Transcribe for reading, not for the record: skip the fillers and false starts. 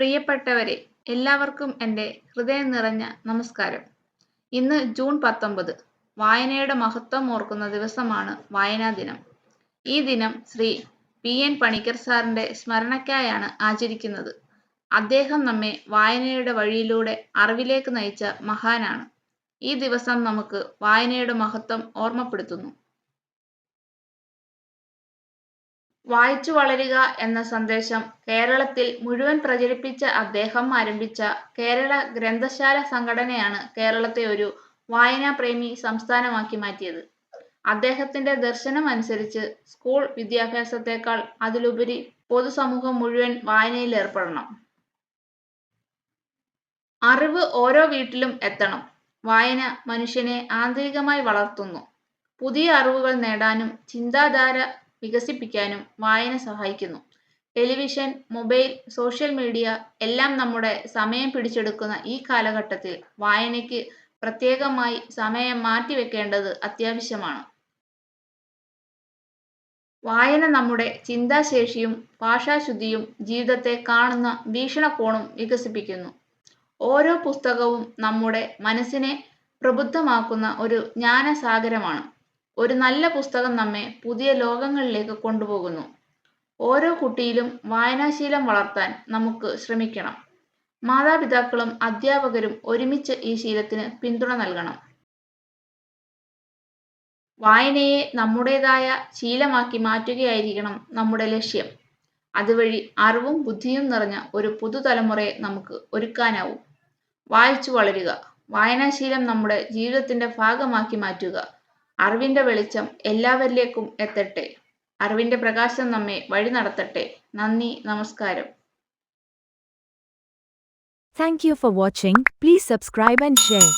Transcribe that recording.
പ്രിയപ്പെട്ടവരെ, എല്ലാവർക്കും എൻ്റെ ഹൃദയം നിറഞ്ഞ നമസ്കാരം. ഇന്ന് ജൂൺ 19. വായനയുടെ മഹത്വം ഓർക്കുന്ന ദിവസമാണ് വായനാ ദിനം. ഈ ദിനം ശ്രീ PN പണിക്കർ സാറിൻ്റെ സ്മരണയ്ക്കായാണ് ആചരിക്കുന്നത്. അദ്ദേഹം നമ്മെ വായനയുടെ വഴിയിലൂടെ അറിവിലേക്ക് നയിച്ച മഹാനാണ്. ഈ ദിവസം നമുക്ക് വായനയുടെ മഹത്വം ഓർമ്മപ്പെടുത്തുന്നു. വായിച്ചു വളരുക എന്ന സന്ദേശം കേരളത്തിൽ മുഴുവൻ പ്രചരിപ്പിച്ച അദ്ദേഹം ആരംഭിച്ച കേരള ഗ്രന്ഥശാല സംഘടനയാണ് കേരളത്തെ ഒരു വായനാപ്രേമി സംസ്ഥാനമാക്കി മാറ്റിയത്. അദ്ദേഹത്തിന്റെ ദർശനം അനുസരിച്ച് സ്കൂൾ വിദ്യാഭ്യാസത്തെക്കാൾ അതിലുപരി പൊതുസമൂഹം മുഴുവൻ വായനയിൽ ഏർപ്പെടണം. അറിവ് ഓരോ വീട്ടിലും എത്തണം. വായന മനുഷ്യനെ ആന്തരികമായി വളർത്തുന്നു. പുതിയ അറിവുകൾ നേടാനും ചിന്താധാര വികസിപ്പിക്കാനും വായന സഹായിക്കുന്നു. ടെലിവിഷൻ, മൊബൈൽ, സോഷ്യൽ മീഡിയ എല്ലാം നമ്മുടെ സമയം പിടിച്ചെടുക്കുന്ന ഈ കാലഘട്ടത്തിൽ വായനയ്ക്ക് പ്രത്യേകമായി സമയം മാറ്റിവെക്കേണ്ടത് അത്യാവശ്യമാണ്. വായന നമ്മുടെ ചിന്താശേഷിയും ഭാഷാശുദ്ധിയും ജീവിതത്തെ കാണുന്ന വീക്ഷണകോണും വികസിപ്പിക്കുന്നു. ഓരോ പുസ്തകവും നമ്മുടെ മനസ്സിനെ പ്രബുദ്ധമാക്കുന്ന ഒരു ജ്ഞാനസാഗരമാണ്. ഒരു നല്ല പുസ്തകം നമ്മെ പുതിയ ലോകങ്ങളിലേക്ക് കൊണ്ടുപോകുന്നു. ഓരോ കുട്ടിയിലും വായനാശീലം വളർത്താൻ നമുക്ക് ശ്രമിക്കണം. മാതാപിതാക്കളും അധ്യാപകരും ഒരുമിച്ച് ഈ ശീലത്തിന് പിന്തുണ നൽകണം. വായനയെ നമ്മുടേതായ ശീലമാക്കി മാറ്റുകയായിരിക്കണം നമ്മുടെ ലക്ഷ്യം. അതുവഴി അറിവും ബുദ്ധിയും നിറഞ്ഞ ഒരു പുതുതലമുറയെ നമുക്ക് ഒരുക്കാനാവും. വായിച്ചു വളരുക. വായനാശീലം നമ്മുടെ ജീവിതത്തിന്റെ ഭാഗമാക്കി മാറ്റുക. അറിവിന്റെ വെളിച്ചം എല്ലാവരിലേക്കും എത്തട്ടെ. അറിവിന്റെ പ്രകാശം നമ്മെ വഴി നടത്തട്ടെ. നന്ദി, നമസ്കാരം. Thank you for watching. Please subscribe and share.